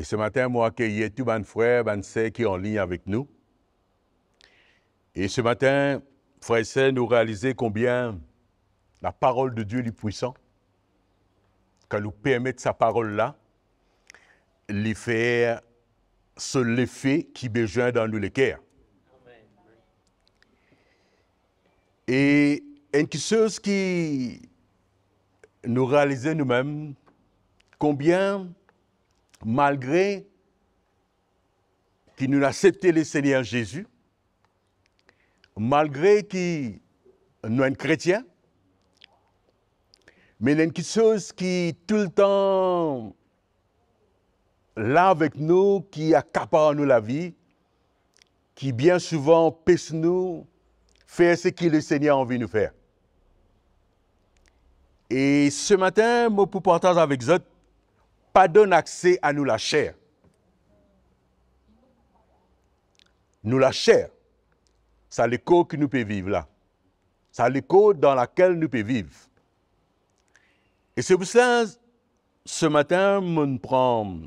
Et ce matin, moi, accueillir tous mes frères, mes sœurs qui sont en ligne avec nous. Et ce matin, frères et sœurs, nous réalisons combien la parole de Dieu est puissante, qu'elle nous permet sa parole-là, lui faire l'effet qui besoin dans nous les cœurs. Et une chose qui nous réalisons nous-mêmes, combien, malgré qu'il nous accepté le Seigneur Jésus, malgré qu'il nous sommes chrétiens, mais il y a une chose qui tout le temps là avec nous, qui accapare nous la vie, qui bien souvent pêche nous, faire ce que le Seigneur a envie de nous faire. Et ce matin, moi, pour partager avec vous, pas donner accès à nous la chair. Nous la chair, c'est l'écho que nous pouvons vivre là. C'est l'écho dans laquelle nous pouvons vivre. Et c'est pour cela, ce matin, on prend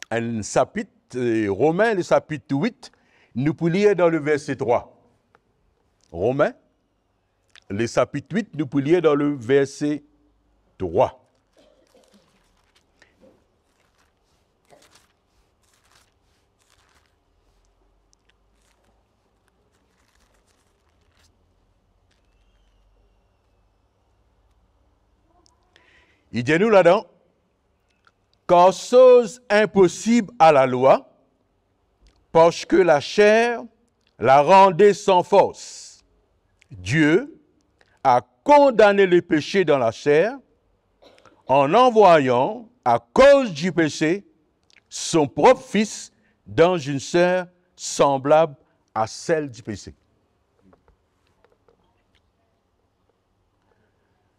un chapitre, Romains, le chapitre 8, nous pouvons lire dans le verset 3. Romains, le chapitre 8, nous pouvons lire dans le verset 3. Il dit nous là-dedans, car chose impossible à la loi, parce que la chair la rendait sans force. Dieu a condamné le péché dans la chair en envoyant, à cause du péché, son propre Fils dans une chair semblable à celle du péché.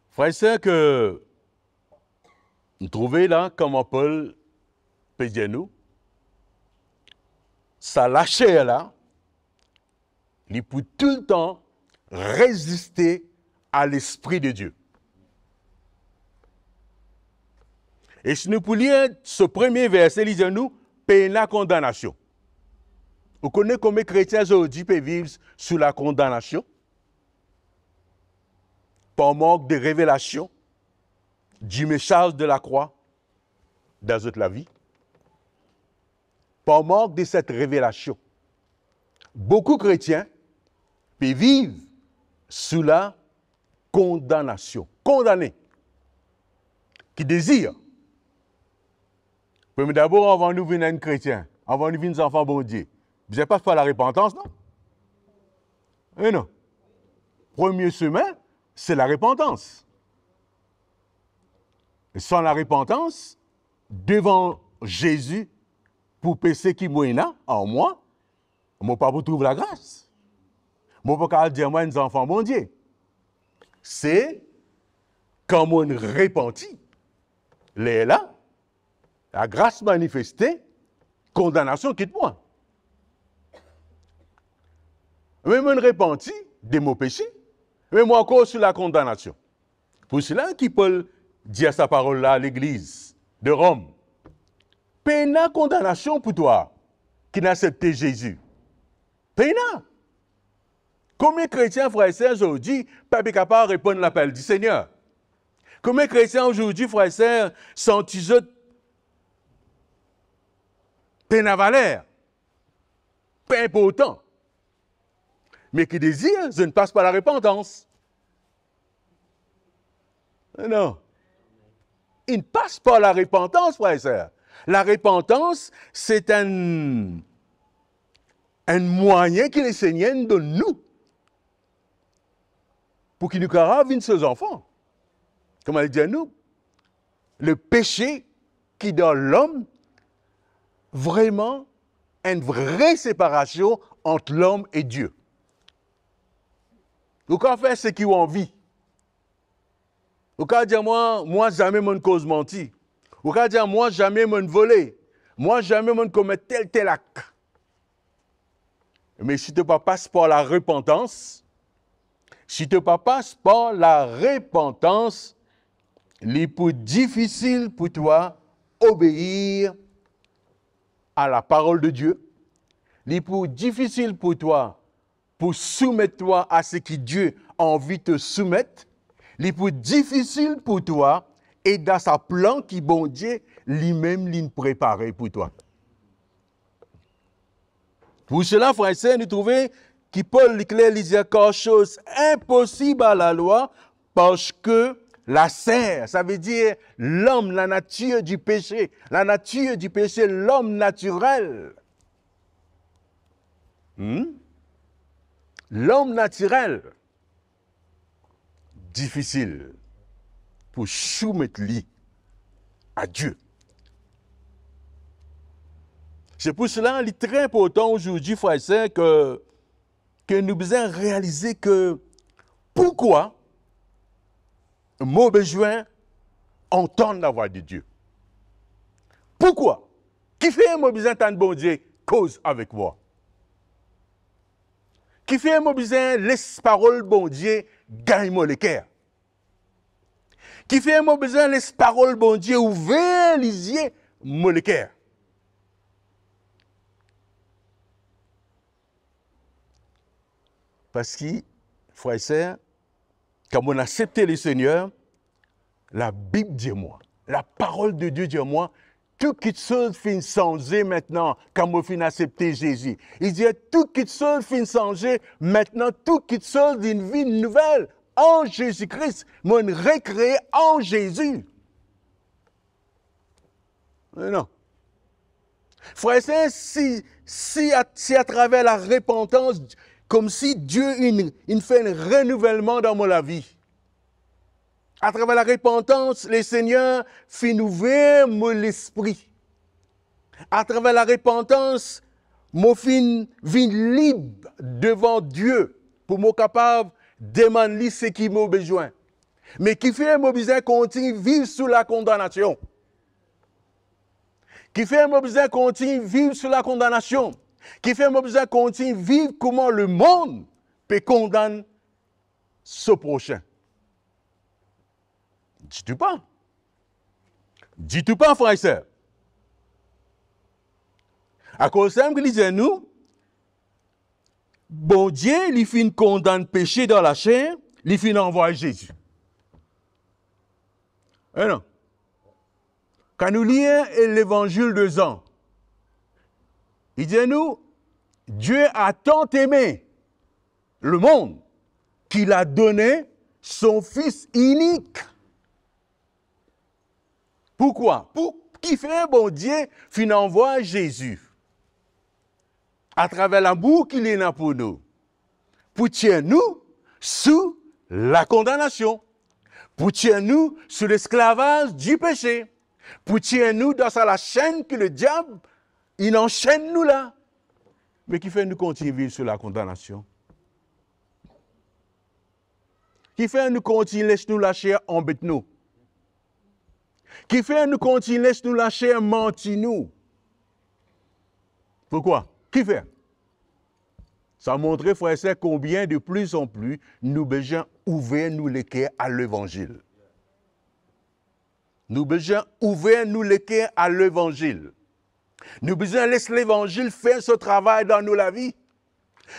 Frères et sœurs, que nous trouvons là, comment Paul peut dire nous, ça la chair là, il peut tout le temps résister à l'Esprit de Dieu. Et si nous pouvions lire ce premier verset, il dit nous, peine la condamnation. Vous connaissez comment les chrétiens aujourd'hui peuvent vivre sous la condamnation? Par manque de révélation du message de la croix dans toute la vie. Par manque de cette révélation. Beaucoup de chrétiens peuvent vivre sous la condamnation. Condamnés. Qui désirent. Mais d'abord, avant de nous venir un chrétien, avant de nous venir des enfants bon Dieu, vous n'avez pas fait la repentance, non? Eh non. Premier chemin, c'est la repentance. Et sans la repentance, devant Jésus, pour péché qui mouina en moi, je ne peux pas trouver la grâce. Je ne peux pas dire moi des enfants bon Dieu. C'est quand on repentit, là, la grâce manifestée, condamnation quitte moi. Mais on repentit de mon péché, mais moi encore sur la condamnation. Pour cela qui peut dire sa parole-là à l'église de Rome. Peine la condamnation pour toi qui n'a accepté Jésus. Peine. Combien de chrétiens, frères et sœurs, aujourd'hui, pas capable de répondre à l'appel du Seigneur? Combien de chrétiens aujourd'hui, frères et sœurs, sont-ils peine à valeur, pas important, mais qui désirent, je ne passe pas la repentance. Non. Il ne passe pas la repentance, frères et sœurs. La repentance, c'est un moyen que le Seigneur nous donne nous pour qu'il nous carave ses enfants. Comme elle dit à nous, le péché qui dans l'homme, vraiment, une vraie séparation entre l'homme et Dieu. Donc, en fait, ce qui ont envie. Ou quand dire moi jamais mon cause menti. Ou quand dire moi jamais mon volé. Moi jamais mon commettre tel acte. Mais si tu ne passes par la repentance, il est plus difficile pour toi obéir à la parole de Dieu. Il est plus difficile pour toi pour soumettre toi à ce que Dieu a envie de te soumettre. Il est plus difficile pour toi et dans sa plan qui bon Dieu lui-même l'a préparé pour toi. Pour cela, frères et sœurs, nous trouvons que Paul Leclerc disait quelque chose impossible à la loi parce que la chair, ça veut dire l'homme, la nature du péché. La nature du péché, l'homme naturel. L'homme naturel, difficile pour soumettre lui à Dieu. C'est pour cela qu'il est très important aujourd'hui, frères et sœurs, que nous devons réaliser que pourquoi nous besoin entendre la voix de Dieu. Pourquoi? Qui fait moi besoin d'entendre bon Dieu cause avec moi? Qui fait moi besoin laisse parole bon Dieu gagne moi le cœur? Qui fait moi besoin laisse parole bon Dieu ouvert les yeux moi le cœur? Parce que, frères et sœurs, quand on accepte le Seigneur, la Bible dit moi, la parole de Dieu dit moi, toute chose finit changer maintenant quand on finit accepter Jésus. Il dit toute chose finit changer maintenant, toute chose d'une vie nouvelle en Jésus-Christ, mon recréé en Jésus. Non. Frère et sœurs, si à travers la repentance, comme si Dieu il fait un renouvellement dans la vie. À travers la repentance, le Seigneur fait ouvrir mon esprit. À travers la repentance, mon fin vient libre devant Dieu pour me capable de demander ce qui m'a besoin. Mais qui fait mon besoin continuer vivre sous la condamnation. Qui fait mon besoin continuer vivre sous la condamnation. Qui fait mon besoin continuer vivre comment le monde peut condamner ce prochain. Dis-tu pas? Dis-tu pas, frère et sœur? À cause de ça, il disait nous, bon Dieu, il finit condamner le péché dans la chair, il finit envoyer Jésus. Eh non. Quand nous lisons l'évangile de Jean, il dit nous, Dieu a tant aimé le monde qu'il a donné son Fils unique. Pourquoi? Pour qui fait bon Dieu finit envoyer Jésus à travers l'amour qu'il est là pour nous. Pour tirer nous sous la condamnation. Pour tirer nous sous l'esclavage du péché. Pour tirer nous dans la chaîne que le diable, il enchaîne nous là. Mais qui fait nous continuer à vivre sous la condamnation? Qui fait nous continuer à laisser nous la chair embête nous? Qui fait nous continuer à laisser nous la chair mentir nous? Pourquoi? Qui fait? Ça montre, frère et sœur, combien de plus en plus nous besoin ouvrir nous les cœurs à l'évangile. Nous besoin ouvrir nous les cœurs à l'évangile. Nous besoin laisser l'évangile faire ce travail dans nous la vie.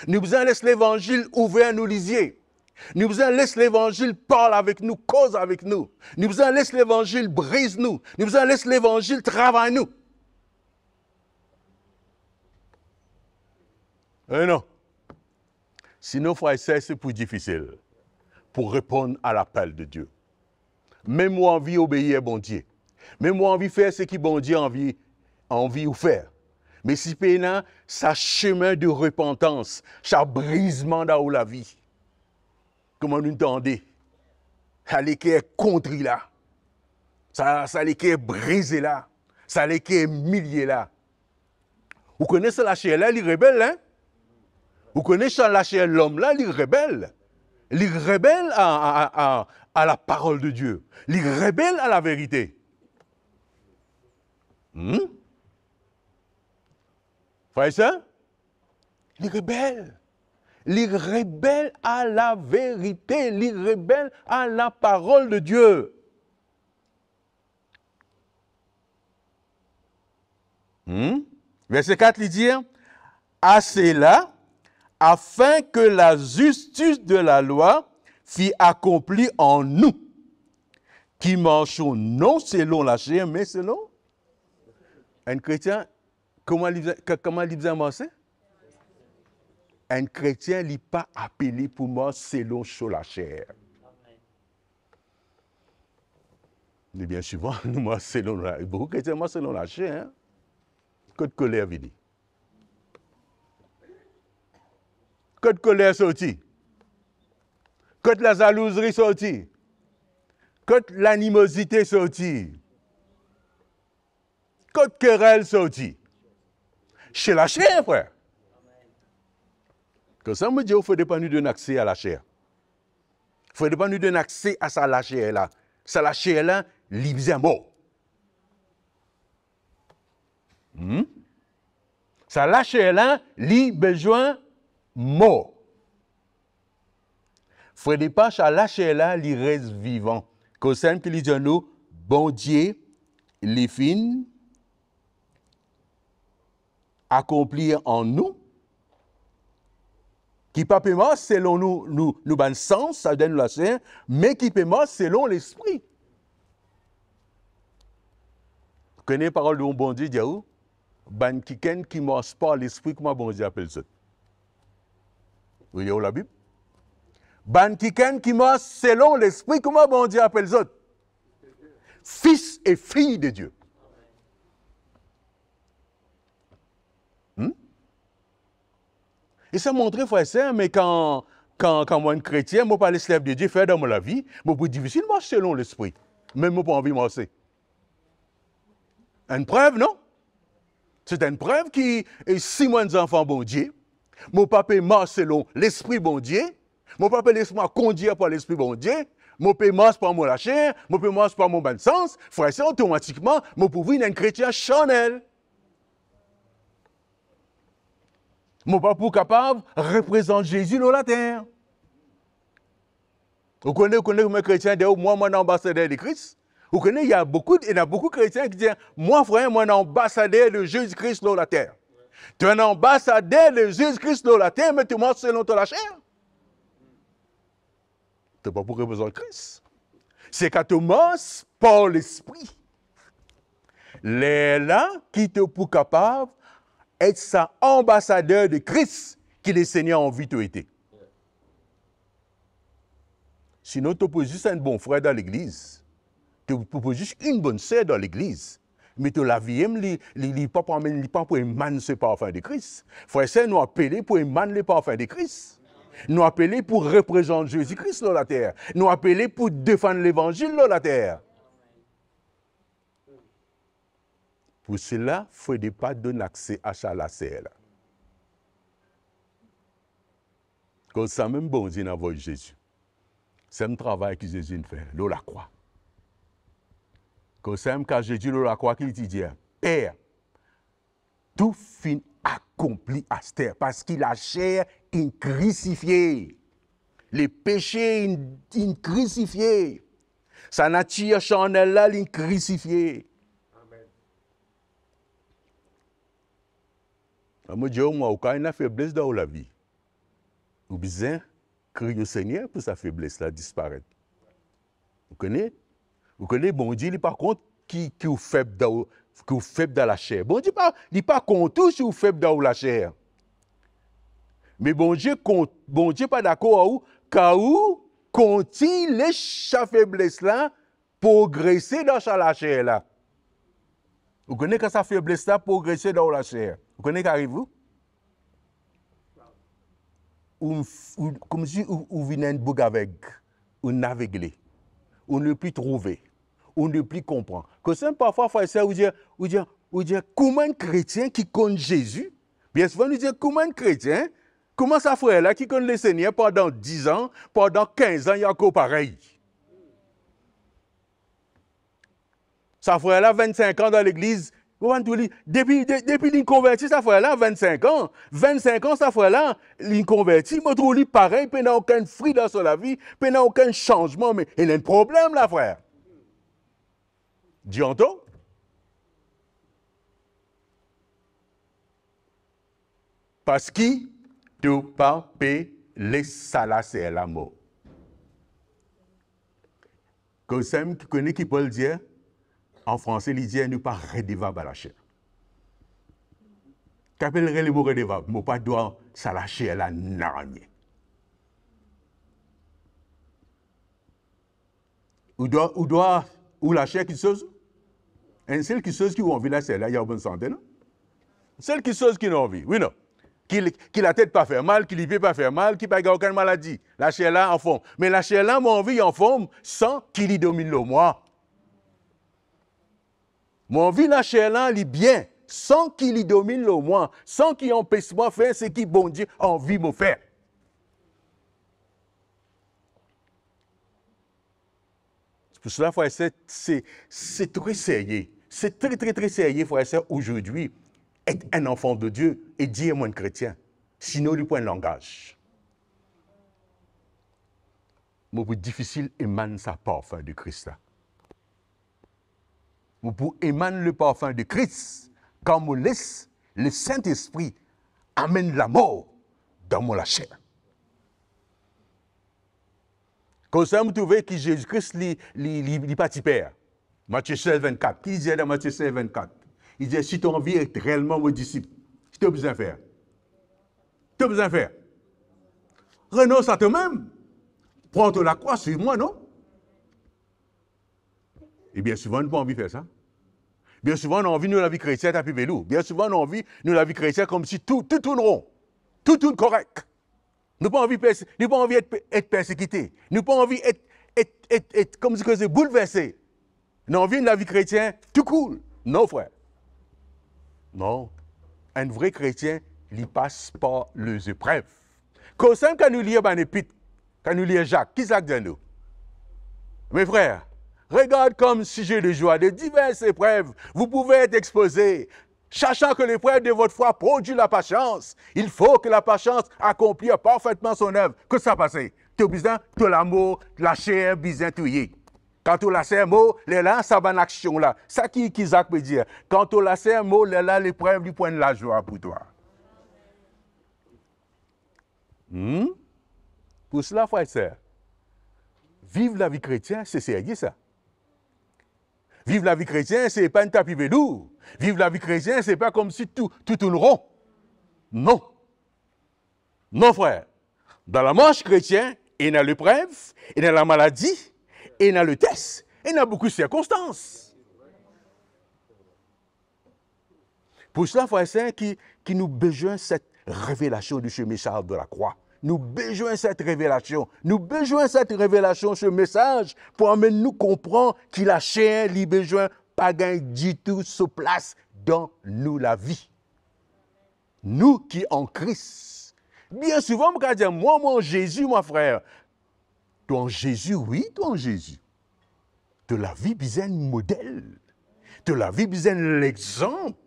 Nous besoin laisser l'évangile ouvrir nous les yeux. Nous besoin laisser l'évangile parler avec nous, cause avec nous. Nous besoin laisser l'évangile brise nous. Nous besoin laisser l'évangile travaille nous. Non. Sinon, frère et sœur, c'est plus difficile pour répondre à l'appel de Dieu. Même moi, envie d'obéir à bon Dieu. Même moi, envie de faire ce que bon Dieu a envie de faire. Mais si pénal, ça chemin de repentance, ça brisement dans la vie. Comment nous entendez? Ça les est contrit là. Ça les est brisé là. Ça les est humilié là. Vous connaissez la chair là, il est rebelle, hein? Vous connaissez la chair l'homme là, il est rebelle. Il est rebelle à la parole de Dieu. Il est rebelle à la vérité. Frère et sœur, il est rebelle. Il est rebelle à la vérité. Il est rebelle à la parole de Dieu. Verset 4, il dit, à cela, afin que la justice de la loi fût accomplie en nous, qui marchons non selon la chair, mais selon un chrétien. Comment il faisait marcher? Un chrétien n'est pas appelé pour moi selon la chair. Mais bien souvent, moi selon la chair. Beaucoup de chrétiens, moi selon la chair. Hein? Que de colère, veut dire. Que de colère sorti. Que de la jalouserie sorti. Que de l'animosité sorti. Que de querelle sorti. Chez la chair, frère. Que ça me dit, il faut pas nous donner accès à la chair. Il faut pas nous donner accès à ça, la chair là. Ça, la chair là, il besoin mort. Ça, la chair là, il besoin mort. Il ne faut pas que la chair là, il reste vivant. Comme ça, qu'il dit nous, bon Dieu, les fins, accomplir en nous, qui pas paiement selon nous ban sens, ça donne la chair, mais qui paiement selon l'esprit. Vous connaissez la parole de mon bon Dieu, dit où? Ban kiken qui marche pas l'esprit, comment bon Dieu appelle ça? Vous voyez où la Bible? Ban kiken qui marche selon l'esprit, comment bon Dieu appelle ça? Fils et fille de Dieu. Et ça montre, frère et sœur, mais quand moi, un chrétien, moi, pas l'esclave de Dieu, faire dans ma vie, moi, plus difficile, moi, selon l'esprit. Même moi, pas envie de marcher. Une preuve, non? C'est une preuve qui, si moi, un enfant bon Dieu, mon papa marche selon l'esprit bon Dieu, mon papa laisse-moi conduire par l'esprit bon Dieu, mon père marche par mon la chair, mon père marche par mon bon sens, frère et sœur, automatiquement, mon pouvoir est un chrétien charnel. Mon papa capable représente Jésus dans la terre. Vous connaissez comme chrétien, moi, un ambassadeur de Christ. Vous connaissez, il y a beaucoup de chrétiens qui disent, moi, frère, moi, un ambassadeur de Jésus-Christ dans la terre. Tu es un ambassadeur de Jésus-Christ dans la terre, mais tu marches selon la chair. Tu n'es pas pour représenter Christ. C'est quand tu marches par l'esprit. Les là qui te pour capable être sa ambassadeur de Christ qui le Seigneur a envie de été. Sinon, tu peux juste un bon frère dans l'église. Tu peux juste une bonne sœur dans l'église. Mais tu la vie, il n'est pas pour émaner ce parfum de Christ. Frère et sœur, nous appelés pour émaner le parfum de Christ. Nous appelés pour représenter Jésus-Christ dans la terre. Nous appelés pour défendre l'évangile dans la terre. Pour cela, il ne faut pas donner accès à la chair. Comme ça, même bon Dieu n'a pas Jésus. C'est un travail que Jésus fait, là la croix. Comme ça, même quand Jésus là la croix, qu'il dit, Père, tout fin accompli à cette terre, parce qu'il a chair in crucifié. Les péchés in crucifié. Sa nature charnelle là, in crucifié. Moi, je dis, moi, quand il y a une faiblesse dans la vie, vous besoin crier au Seigneur pour sa faiblesse-là disparaître. Vous connaissez? Vous connaissez, bon Dieu, il n'est pas contre qui est faible dans la chair. Bon Dieu, il n'est pas contre tout si vous faible dans la chair. Mais bon Dieu pas d'accord car où continue les faiblesse-là progresser dans la chair-là. Vous connaissez quand sa faiblesse-là progresser dans la chair. Vous connaissez qu'arrive-vous? Comme si vous venez un bouc avec, ou naviguer, ou ne plus trouver, ou ne plus comprendre. Que c'est parfois, frère et sœur, vous dire, comment un chrétien qui connaît Jésus, bien souvent, nous dire, comment un chrétien, comment ça frère là qui connaît le Seigneur pendant 10 ans, pendant 15 ans, il y a encore pareil. Ça frère là, 25 ans dans l'église, depuis qu'il converti, ça frère là, 25 ans. 25 ans, ça frère là, il converti, il me trouve pareil, il n'a aucun fruit dans sa vie, il n'a aucun changement, mais il y a un problème là, frère. Dis-on? Parce que tu pas les salas c'est l'amour. Comme ça, qui connaît qui peut le dire, en français, il dit ne pas redevable à la chair. Qu'appellerait le mot redevable? Mais pas doit ça la chair la narnie. Ou la chair qui chose? Et celle qui chose qui ont envie là, c'est là, il y a bonne santé, non? Celle qui chose qui n'a envie, oui, non? Qui la tête pas faire mal, qui les pieds pas faire mal, qui n'a aucune maladie. La chair là en forme. Mais la chair là, mon envie en forme sans qu'il y domine le moi. Mon envie la chair là, il est bien, sans qu'il y domine le moi, sans qu'il empêche moi de faire ce qui bon Dieu a envie de me faire. Pour cela, frère, c'est très sérieux. C'est très, très, très sérieux, frère, aujourd'hui, être un enfant de Dieu et dire moi un chrétien. Sinon, il point de langage. Mais plus difficile émane sa parfum de Christ là. Pour émane le parfum de Christ, quand on laisse le Saint-Esprit amène la mort dans mon la chair. Comme ça, vous trouvez que Jésus-Christ n'est pas père. Matthieu 16, 24. Qui disait dans Matthieu 16, 24? Il disait, si tu as envie d'être réellement mon disciple, qu'est-ce que tu as besoin de faire? Tu as besoin de faire? Renonce à toi-même. Prends-toi la croix, suis-moi, non? Et bien souvent, nous n'avons pas envie de faire ça. Bien souvent, on a envie de nous la vie chrétienne à Pivelou. Bien souvent, on a envie de nous la vie chrétienne comme si tout tourne rond. Tout tourne correct. Nous n'avons pas envie d'être persécutés. Nous n'avons pas envie d'être comme si c'est bouleversé. Nous avons envie de la vie chrétienne tout cool. Non, frère. Non. Un vrai chrétien, il passe par les épreuves. Quand nous lisons un épître, quand nous lisons Jacques, qui Jacques dit nous? Mes frères, regarde comme sujet de joie de diverses épreuves. Vous pouvez être exposés. Sachant que l'épreuve de votre foi produit la patience, il faut que la patience accomplisse parfaitement son œuvre. Que ça passe? Tu as besoin de l'amour, la chair, besoin de tuer. Quand tu as un mot, là, ça va en action là. Ça qui Isaac peut dire. Quand tu as un mot, là, l'épreuve du point de la joie pour toi. Pour cela, frère et sœur, vivre la vie chrétienne, c'est sérieux ça. Vivre la vie chrétienne, ce n'est pas un tapis vélo. Vivre la vie chrétienne, ce n'est pas comme si tout tourne rond. Non. Non, frère. Dans la marche chrétienne, il y a l'épreuve, il y a la maladie, il y a le test, il y a beaucoup de circonstances. Pour cela, frère et sœur, qui nous besoin de cette révélation du message de la croix. Nous besoin cette révélation. Nous besoin cette révélation, ce message, pour amener nous comprendre qu'il a chair, il besoin pas gain du tout se place dans nous la vie. Nous qui en Christ. Bien souvent, on dire, moi, mon Jésus, mon frère. Toi en Jésus, oui, toi en Jésus. De la vie, besoin de modèle. De la vie, besoin de l'exemple.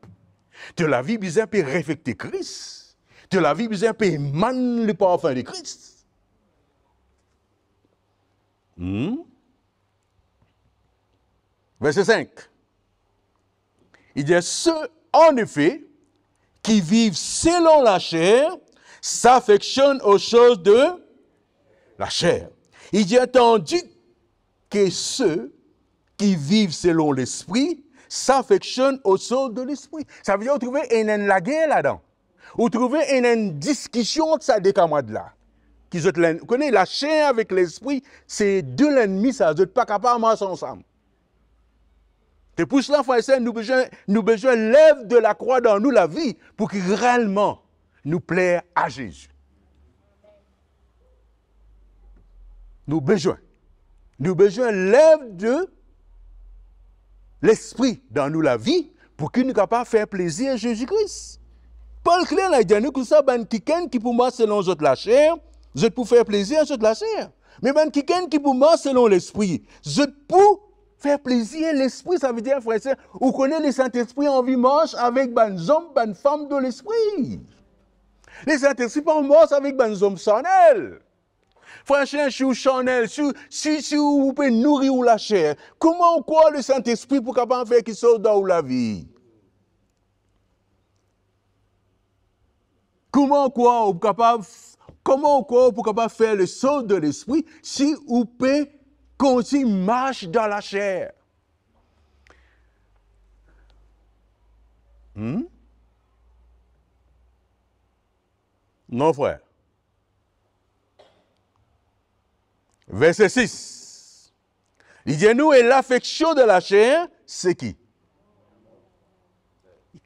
De la vie, besoin de respecter Christ. De la vie, besoin de émaner le parfum de Christ. Verset 5. Il dit, ceux, en effet, qui vivent selon la chair, s'affectionnent aux choses de la chair. Il dit, tandis que ceux qui vivent selon l'esprit, s'affectionnent aux choses de l'esprit. Ça veut dire, vous trouvez une guerre là-dedans. Vous trouvez une discussion de ça des camarades là. Vous connaissez la chair avec l'esprit, c'est deux l'ennemi, ça ne pas capable de marcher ensemble. C'est pour cela, frère et sœur, nous besoin l'œuvre de la croix dans nous, la vie, pour que réellement nous plaire à Jésus. Nous besoin l'œuvre de l'esprit dans nous, la vie, pour qu'il nous capable de faire plaisir à Jésus-Christ. Paul clair là, il dit nous que ça, ben quelqu'un qui pour moi selon la chair, je pour faire plaisir à la chair. Mais ben quelqu'un qui pour moi selon l'esprit, je pour faire plaisir à l'esprit, ça veut dire, frère et sœur, vous connaissez le Saint-Esprit en vie marche avec ben hommes, ben femmes de l'esprit. Les Saint-Esprit pas marche avec ben hommes charnels. Frère, si vous charnel, si vous pouvez nourrir la chair, comment on croit le Saint-Esprit pour capable faire quelque chose dans la vie? Comment quoi on peut capable faire le saut de l'esprit si on peut continuer marche dans la chair? Non, frère. Verset 6. Il dit, nous, et l'affection de la chair, c'est qui?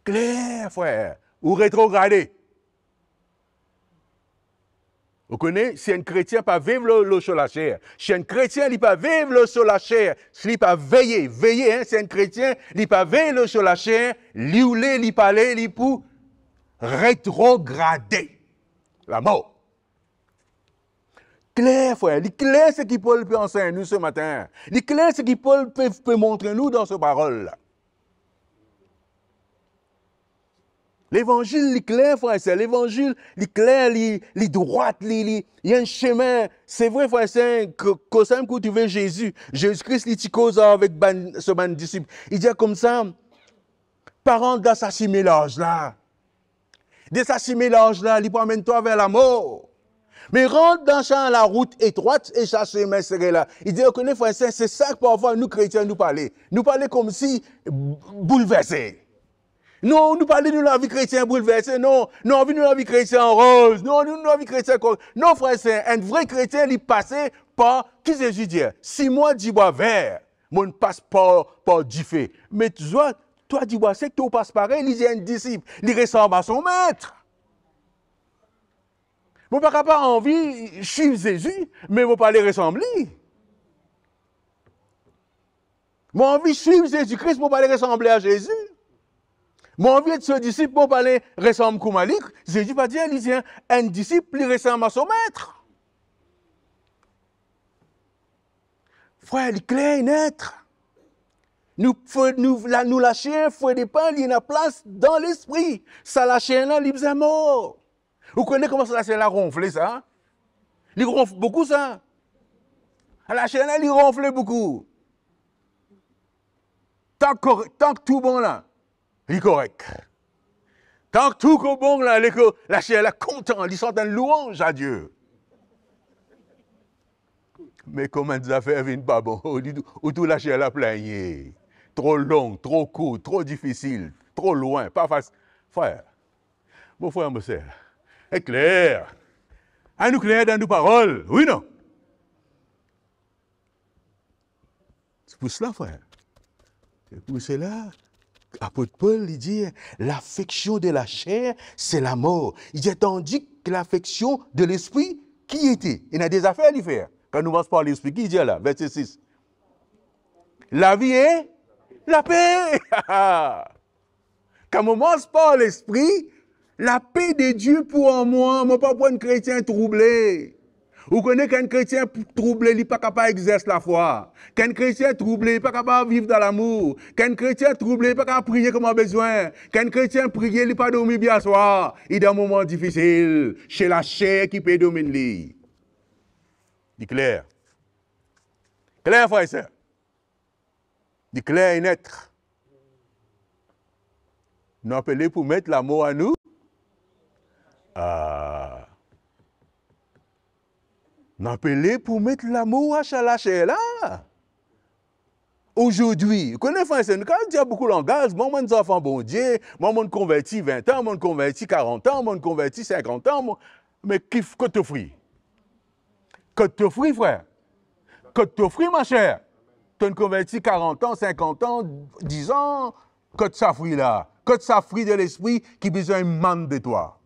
Clair, frère. Ou rétrogradé. Vous connaissez, si un chrétien pas vivre le sur la chair, si un chrétien il pas vivre le sur la chair, s'il pas veiller, hein, si un chrétien il pas veiller le sur la chair, il parler, il pour rétrograder la mort. Clair, frère, il clair ce qu'il Paul peut enseigner nous ce matin. Il clair ce qu'il Paul peut montrer nous dans ce parole-là. L'évangile, il clair, frère, c'est l'évangile, il clair, il droit, il y a un chemin. C'est vrai, frère, c'est que tu veux Jésus-Christ, il cause avec ce disciple. Il dit comme ça, parents dans sa mélange-là. De sa mélange-là, il promène toi vers la mort. Mais rentre dans la route étroite et ça chemin serré là. Il dit, reconnaît, frère, c'est ça que parfois nous chrétiens nous parler. Nous parler comme si bouleversés. Non, nous parlons de la vie chrétienne bouleversée. Non, nous avons la vie chrétienne en rose. Non, nous la vie chrétienne comme... Non, frère, c'est un vrai chrétien, il passé par... Qui c'est Jésus dit? Si moi, du bois vert, mon passe par du feu. Mais toi, du bois sec, tu passes pareil, il dit un disciple. Il ressemble à son maître. Vous n'avez pas envie de suivre Jésus, mais vous parlez ressembler. Moi, envie de suivre Jésus-Christ, vous parlez ressembler à Jésus. Mon envie de ce disciple, pour parler, ressemble à Malik. Jésus va dire, il dit, un disciple, il ressemble à son maître. Frère, il est clair et net. Nous lâcher, il faut des pains, il y a une place dans l'esprit. Ça lâche là, il est mort. Vous connaissez comment ça lâche là ronfler, ça? Il ronfle beaucoup, ça. La chaîne là, il ronfle beaucoup. Tant que tout bon là. Il est correct. Tant que tout est bon, là, la chair est content, ils sont en louange à Dieu. Mais comment des affaires viennent pas bon, ou tout la chair est plaigné. Trop long, trop court, trop difficile, trop loin, pas facile. Frère, mon frère, mon sœur, est clair. À nous clair dans nos paroles, oui, non? C'est pour cela, frère. C'est pour cela. Apôtre Paul, il dit, l'affection de la chair, c'est la mort. Il dit, tandis que l'affection de l'esprit, qui était? Il y a des affaires à lui faire. Quand nous passons par l'esprit, qui dit là, verset 6? La vie est la paix. Quand on commence par l'esprit, la paix de Dieu pour moi, moi pas pour un chrétien troublé. Vous connaissez qu'un chrétien troublé, il n'est pas capable d'exercer la foi. Qu'un chrétien troublé, il n'est pas capable de vivre dans l'amour. Qu'un chrétien troublé, il n'est pas capable de prier comme il a besoin. Qu'un chrétien prier, il n'est pas dormi bien soir. Il est dans un moment difficile. C'est la chair qui peut dominer. C'est clair. Clair, frère et sœur. C'est clair et net. Nous appelons pour mettre l'amour à nous. Nous appelons pour mettre l'amour à la chair là. Aujourd'hui, vous connaissez, frère et sœur, quand il y a beaucoup de langage, moi, mon enfant, bon Dieu, moi, mon converti 20 ans, mon converti 40 ans, mon converti 50 ans, mais qui t'offre? Que t'offre, frère? Que t'offre, ma chère? Tu as converti 40 ans, 50 ans, 10 ans, que tu s'affres là? Que tu s'affres de l'esprit qui a besoin de toi?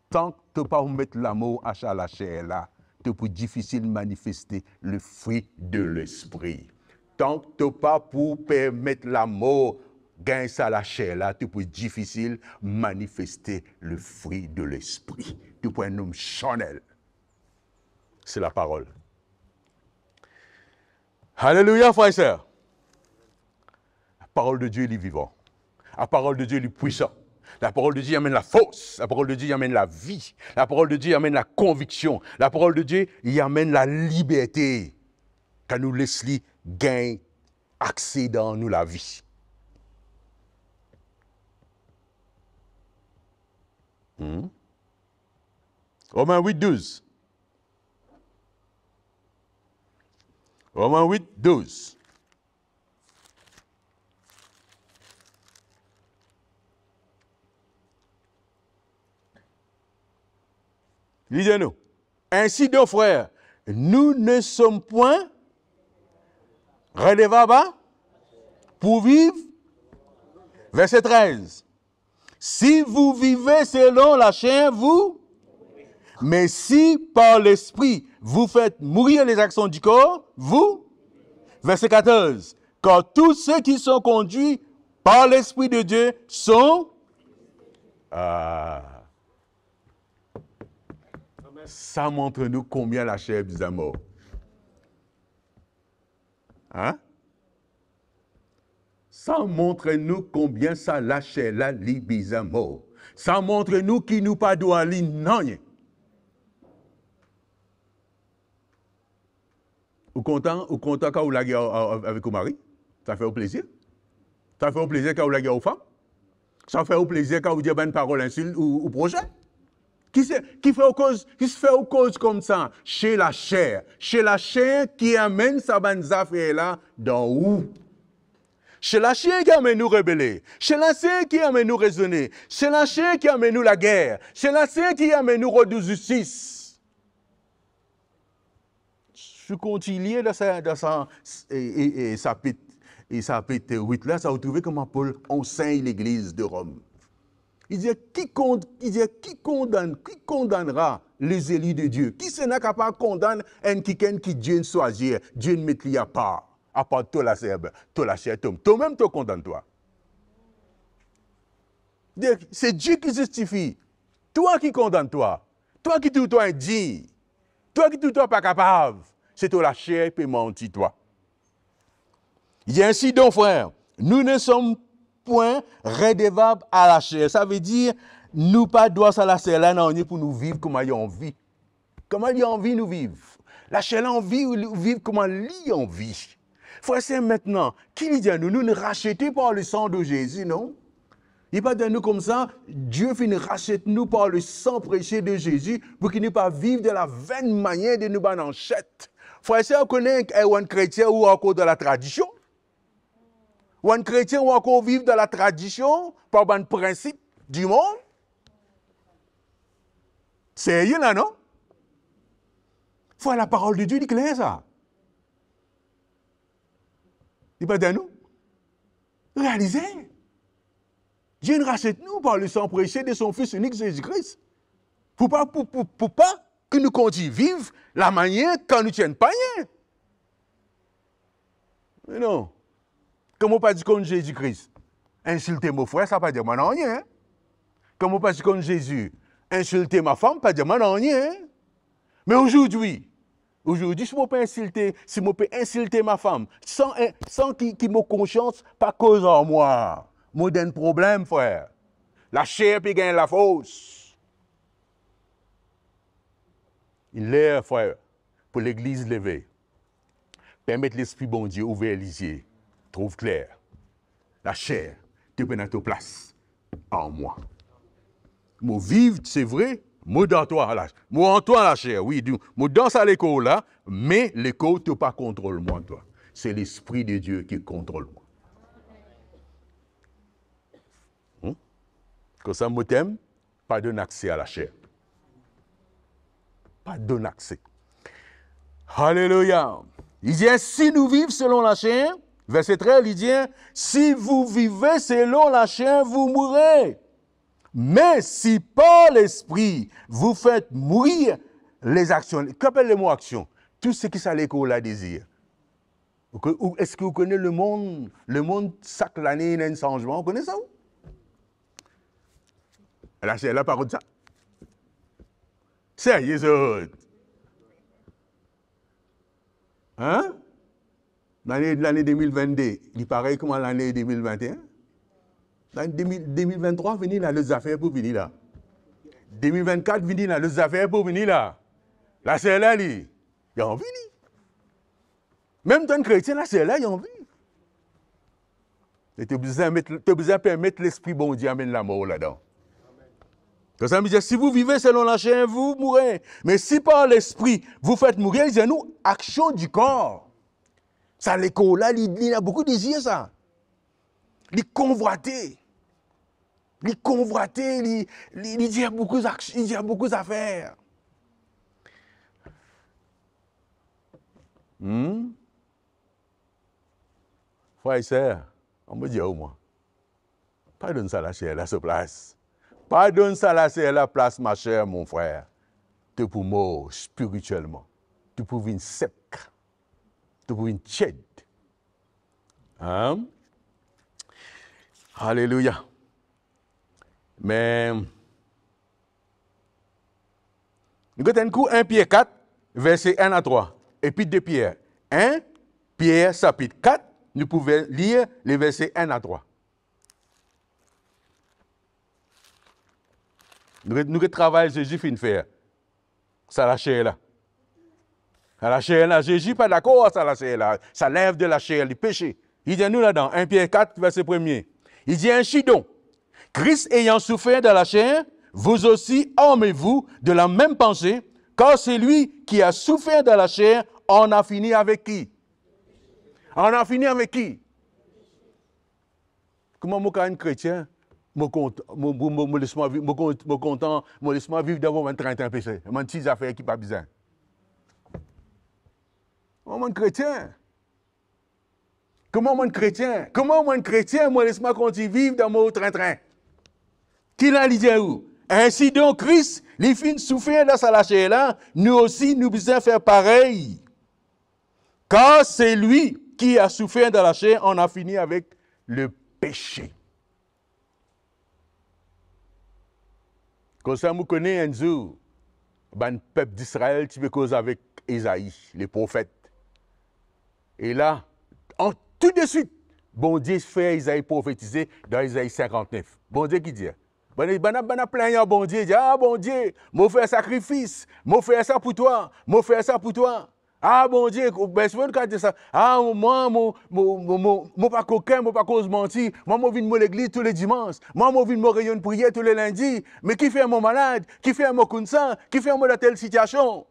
Tant que tu ne peux pas mettre l'amour à la chair là, c'est plus difficile de manifester le fruit de l'esprit. Tant que tu n'as pas pour permettre l'amour gagner ça la chair là, c'est plus difficile de manifester le fruit de l'esprit. Tu peux un homme charnel. C'est la parole. Alléluia, frères et sœurs. La parole de Dieu est vivant. La parole de Dieu est puissant. La parole de Dieu amène la force. La parole de Dieu amène la vie. La parole de Dieu amène la conviction. La parole de Dieu y amène la liberté. Quand nous laissons gagner accès dans nous la vie. Romains 8, 12. Romains 8, 12. Lisez-nous. Ainsi donc, frères, nous ne sommes point redevables pour vivre. Verset 13. Si vous vivez selon la chair, vous, mais si par l'esprit vous faites mourir les actions du corps, vous. Verset 14. Car tous ceux qui sont conduits par l'esprit de Dieu sont. Ça montre-nous combien la chair est à mort. Hein? Ça montre-nous combien ça la chair là est à mort. Ça montre-nous qui nous pas doit aller non. Ou content quand vous la guerre avec vos mari? Ça fait au plaisir? Ça fait au plaisir quand vous la guerre aux femmes? Ça fait au plaisir quand vous dites une parole insulte ou projet? Qui se fait aux causes comme ça? Chez la chair. Chez la chair qui amène sa bonne affaire là dans où? Chez la chair qui amène nous rebeller. Chez la chair qui amène nous raisonner. Chez la chair qui amène nous la guerre. Chez la chair qui amène nous redouer justice. Je continue dans ça et ça pète 8 là, ça vous trouvez comment Paul enseigne l'église de Rome. Il dit qui condamnera les élus de Dieu? Qui sera capable de condamner un quelqu'un qui Dieu ne choisit, Dieu ne met à part toi la serbe, toi la chair, toi-même te condamne toi. C'est Dieu qui justifie. Toi qui condamne toi. Toi qui trouve toi indigne. Toi qui trouve toi pas capable. C'est toi la chair qui mentit toi. Il dit ainsi donc frère, nous ne sommes point redevables à la chair. Ça veut dire, nous pas droit à la chair là, non, pour nous vivre comme il y a envie. Comment il y a envie nous vivre? La chair là, on vit comment il en vit. Frère, c'est maintenant, qui dit à nous, nous ne rachetés par le sang de Jésus, non? Il n'est pas de nous comme ça, Dieu finit rachète nous par le sang prêché de Jésus pour qu'il ne pas vivre de la vaine manière de nous bananchette. Frère, c'est on connaît un chrétien ou encore de la tradition? Ou un chrétien ou encore vivre dans la tradition par un principe du monde? C'est rien là, non? Faut la parole de Dieu dit clair ça. Il pas de nous. Réalisez. Dieu nous rachète nous par le sang prêché de son Fils unique Jésus-Christ. Pour pas que nous continuions vivre la manière quand nous tiennent pas rien. Mais non. Comment pas dire contre Jésus-Christ? Insulter mon frère, ça ne veut pas dire moi non rien. Comment pas dire contre Jésus? Insulter ma femme, pas dire moi non rien. Mais aujourd'hui, si je peux insulter ma femme, sans qu'il me conscience, pas cause en moi. Moi, j'ai un problème, frère. La chair peut gagner la fausse. Il est, frère, pour l'église levée. Permettre l'Esprit bon Dieu ouvert les yeux. Trouve clair. La chair, tu peux mettre place en moi. Moi vivre, c'est vrai. Moi dans toi, là. Moi en toi, la chair, oui. Moi dans ça l'écho là, mais l'écho, tu pas contrôle moi, toi. C'est l'Esprit de Dieu qui contrôle moi. Comme ça, moi t'aime, pas donner accès à la chair. Pas donner accès. Alléluia. Il dit, si nous vivons selon la chair, verset 13, il dit, si vous vivez selon la chair, vous mourrez. Mais si par l'esprit, vous faites mourir les actions, qu'appelle le mot action? Tout ce qui s'allait qu'on la désire. Est-ce que vous connaissez le monde? Le monde, chaque année, il y a un changement. Vous connaissez ça? La chair, la parole de ça. Sérieux, ça. Hein? L'année 2022, il paraît comme l'année 2021. L'année 2023, venir là, les affaires pour venir là. 2024, venir là, les affaires pour venir là. La c'est là, il y a envie. Même dans le chrétien, la c'est là, il y a envie. Tu as besoin de permettre l'Esprit bon Dieu amène la mort là-dedans. Donc ça veut dire, si vous vivez selon la chair, vous mourrez. Mais si par l'esprit, vous faites mourir, il dit, nous, action du corps. Ça, l'école là, il a beaucoup de désirs, ça. Il convoité. Il convoité, il dit beaucoup d'actions, il dit beaucoup d'affaires. Frère et sœur, on me dit au moins, pardonne ça la chair, à sa place. Pardonne ça la chair, la place, ma chère, mon frère. Tu pour mort spirituellement. Tu pour une sec. Tu pour une tiède. Hein? Alléluia. Mais, nous avons un coup 1 Pierre 4, verset 1 à 3. Épître de Pierre. 1 Pierre, chapitre 4, nous pouvons lire les versets 1 à 3. Nous travaillons Jésus fin de faire. Ça la chair là. Ça la chair là. Jésus pas d'accord ça la chair là. Ça lève de la chair, du péché. Il dit nous là-dedans, 1 Pierre 4, verset 1er. Il dit ainsi donc, Christ ayant souffert de la chair, vous aussi armez-vous de la même pensée, car c'est lui qui a souffert de la chair, on a fini avec qui? On a fini avec qui? Comment moi, quand un chrétien, moi laisse-moi vivre dans mon 31 péché. Mon petit affaire qui pas besoin. Comment mon chrétien? Comment mon chrétien? Comment mon chrétien, moi laisse-moi continuer vivre dans mon train-train? Qui l'a dit où? Ainsi donc, Christ, les fins souffrir dans sa chair là, nous aussi, nous devons faire pareil. Car c'est lui qui a souffert dans la chair, on a fini avec le péché. Comme ça, vous connaissez un jour, le peuple d'Israël, tu veux cause avec Ésaïe, les prophètes. Et là, tout de suite, bon Dieu fait Ésaïe prophétiser dans Ésaïe 59. Bon Dieu qui dit, bon Dieu, dit, ah bon Dieu, moi faire sacrifice, moi faire ça pour toi, moi faire ça pour toi. Ah bon Dieu, ben souvent quand dit ça, ah moi pas coquin, moi pas cause mentir, moi viens à l'église tous les dimanches, moi viens à réunion de prière tous les lundis, mais qui fait mon malade, qui fait mon comme ça, qui fait moi dans telle situation?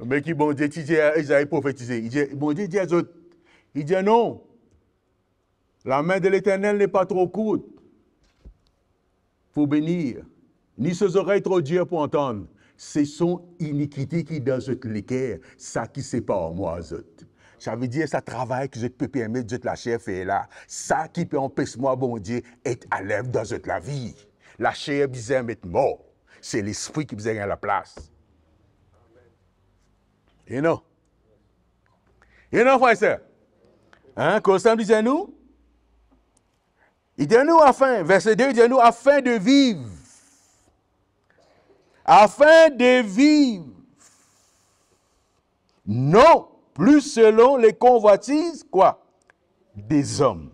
Mais qui bon Dieu, ils avaient prophétisé. Il dit, bon Dieu dit à eux autres, il dit non, la main de l'Éternel n'est pas trop courte pour bénir, ni ses oreilles trop dures pour entendre. C'est son iniquité qui dans l'équerre, ça qui sépare moi eux autres. Ça veut dire, ça travail que je peux permettre de la chair faire là, ça qui peut empêcher moi, bon Dieu, être à l'aise dans la vie. La chair besoin d'être mort. C'est l'esprit qui besoin à la place. Et non. Et non, frère et sœur. Hein, comme ça, disait nous. Il dit nous afin, verset 2, il dit nous afin de vivre. Afin de vivre. Non, plus selon les convoitises, quoi? Des hommes.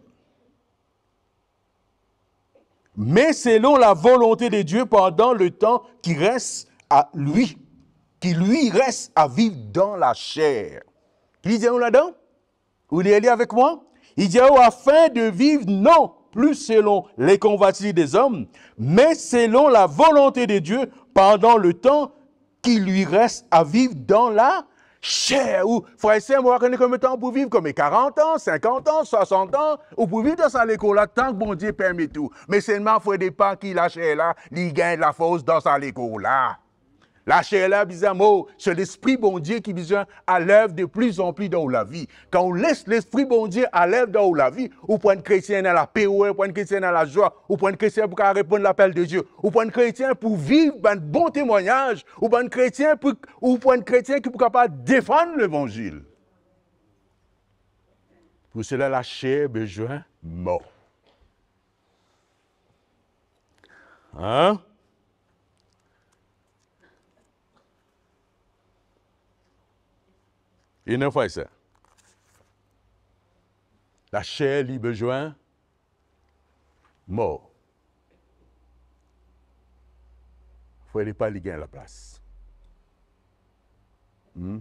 Mais selon la volonté de Dieu pendant le temps qui reste à lui. Qui lui reste à vivre dans la chair. Qui dit là-dedans? Vous allez avec moi? Il dit afin de vivre, non plus selon les convoitises des hommes, mais selon la volonté de Dieu pendant le temps qui lui reste à vivre dans la chair. Ou, frère et sœur, moi, je connais combien de temps pour vivre? Comme 40 ans, 50 ans, 60 ans, ou pour vivre dans sa l'école là, tant que bon Dieu permet tout. Mais seulement, il faut des pas qui la chair là, il gagne la force dans sa l'école là. La chair là, bizarrement, c'est l'esprit bon Dieu qui besoin à l'œuvre de plus en plus dans la vie. Quand on laisse l'esprit bon Dieu à l'œuvre dans la vie, ou pour un chrétien dans la paix, ou pour un chrétien dans la joie, ou pour un chrétien pour répondre à l'appel de Dieu, ou pour un chrétien pour vivre un bon témoignage, ou pour un chrétien qui est capable de défendre l'évangile. Pour cela, la chair besoin mort. Hein? Et non, frère, ça. La chair lui besoin mort. Il ne faut pas lui gagner la place.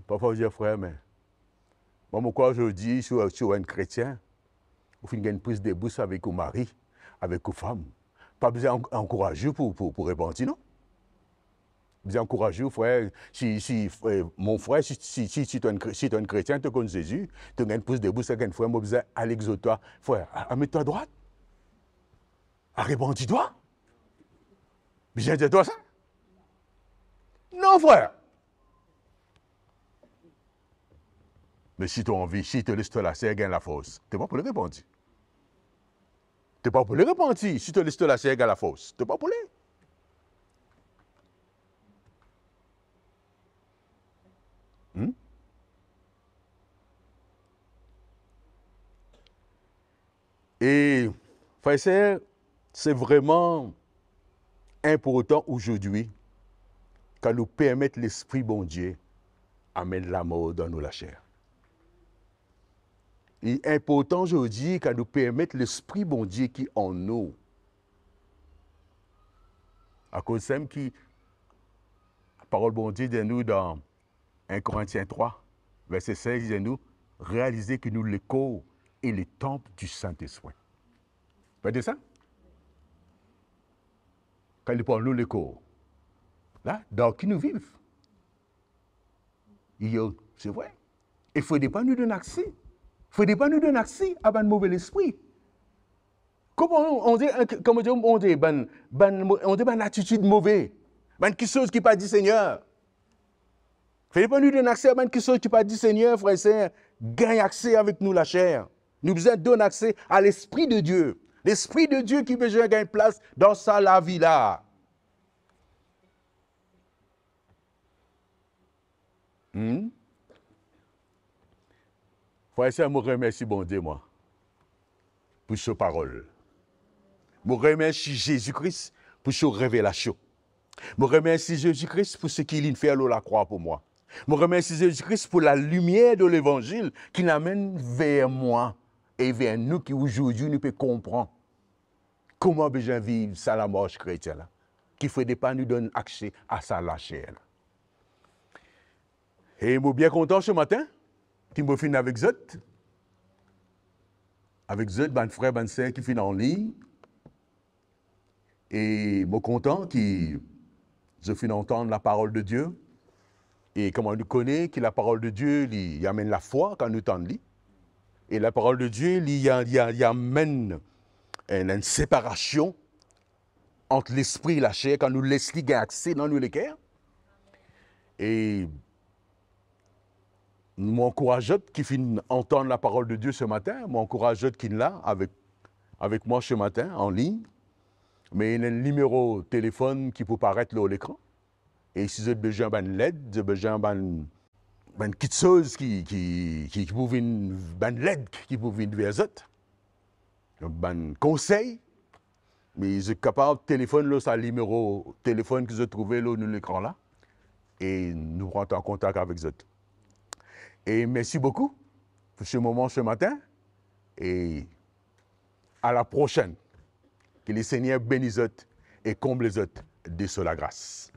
Parfois, je dis, frère, mais moi, quoi aujourd'hui, je suis un chrétien, vous finissez une prise de bouche avec vos maris, avec vos femmes. Pas besoin d'encourager pour repentir, non? Besoin d'encourager, frère. Mon frère, si tu es un chrétien, tu connais Jésus, tu as une pouce debout, c'est qu'un frère, moi, besoin d'aller exhorter, frère, à mettre-toi à droite. À repentir-toi. Besoin de toi ça? Non, frère. Mais si tu as envie, si tu laisses te lasser, gagne la force. Tu n'es pas pour le répondre. Tu n'es pas pour le répondre. Si tu laisses te lasser, gagne la force. Tu n'es pas pour le. Et, frère et sœur, c'est vraiment important aujourd'hui qu'à nous permettre l'Esprit bon Dieu à mettre la mort dans la chair. Il est important aujourd'hui qu'à nous permettre l'Esprit bon Dieu qui est en nous. À cause de qui, la parole bon Dieu dit nous dans 1 Corinthiens 3, verset 16, dit nous, réalisez que nous le corps et le temple du Saint-Esprit. Vous voyez ça? Quand il parle nous le corps, là, dans qui nous vivons. C'est vrai. Il ne faut pas nous donner accès. Il ne faut pas nous donner accès à un mauvais esprit. Comment on dit, une attitude mauvaise, quelque chose qui pas dit Seigneur. Il ne faut pas nous donner accès à quelque chose qui pas dit Seigneur, frère et sœur. Gagne accès avec nous la chair. Nous besoin de donner accès à l'Esprit de Dieu. L'Esprit de Dieu qui besoin de gagner place dans la vie là. Frère et sœur, je remercie bon Dieu, moi, pour cette parole. Je remercie Jésus-Christ pour cette révélation. Je remercie Jésus-Christ pour ce qu'il a fait à la croix pour moi. Je remercie Jésus-Christ pour la lumière de l'Évangile qui l'amène vers moi et vers nous qui aujourd'hui nous pouvons comprendre comment besoin vivre ça la marche chrétienne. Qu'il ne faut pas nous donner accès à ça la chair. Et je suis bien content ce matin, qui me finit avec Zot. Avec Zot, mon frère, mon sœur qui finit en ligne. Et je suis content que je finis d'entendre la parole de Dieu. Et comme on connaît que la parole de Dieu, il amène la foi quand nous entendons. Et la parole de Dieu, il amène une séparation entre l'esprit et la chair quand nous laissons accès dans nos cœurs. Et m'encourage qui finit entendre la parole de Dieu ce matin, m'encourage qui est là avec moi ce matin en ligne. Mais il y a un numéro de téléphone qui peut paraître là à l'écran. Et si vous avez besoin d'une LED, vous avez besoin d'une petite chose qui peut venir, d'une LED qui peut venir vers vous. Donc, un conseil. Mais vous êtes capable de téléphoner sur le numéro de téléphone que vous avez trouvé là, dans l'écran là. Et nous rentrons en contact avec vous. Et merci beaucoup pour ce moment ce matin. Et à la prochaine. Que le Seigneur bénisse et comble les autres de la grâce.